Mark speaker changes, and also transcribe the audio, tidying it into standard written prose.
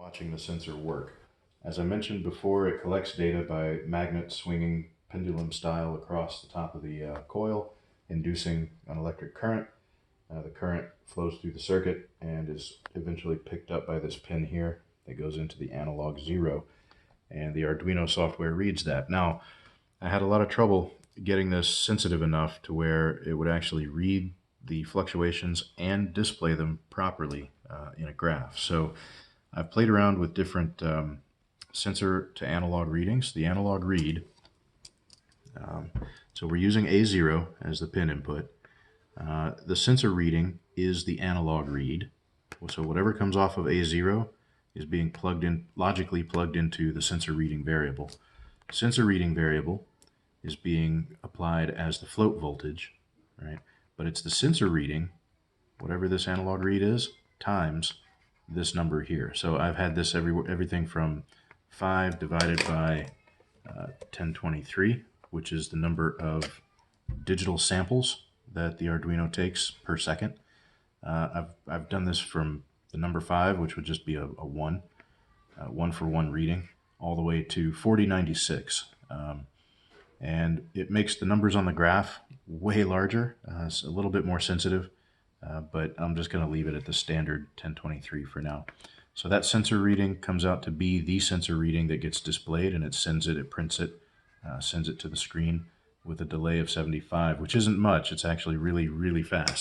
Speaker 1: watching the sensor work. As I mentioned before, it collects data by magnet swinging pendulum style across the top of the coil, inducing an electric current. The current flows through the circuit and is eventually picked up by this pin here that goes into the analog 0, and the Arduino software reads that. Now, I had a lot of trouble getting this sensitive enough to where it would actually read the fluctuations and display them properly in a graph. So I've played around with different sensor to analog readings. The analog read, so we're using A0 as the pin input. The sensor reading is the analog read. So whatever comes off of A0 is being logically plugged into the sensor reading variable. Sensor reading variable is being applied as the float voltage, right? But it's the sensor reading, whatever this analog read is, times this number here. So I've had this everything from 5 divided by 1023, which is the number of digital samples that the Arduino takes per second. I've done this from the number 5, which would just be a 1, 1 for 1 reading, all the way to 4096. And it makes the numbers on the graph way larger. It's a little bit more sensitive, but I'm just going to leave it at the standard 1023 for now. So that sensor reading comes out to be the sensor reading that gets displayed, and it prints it, sends it to the screen with a delay of 75, which isn't much. It's actually really, really fast.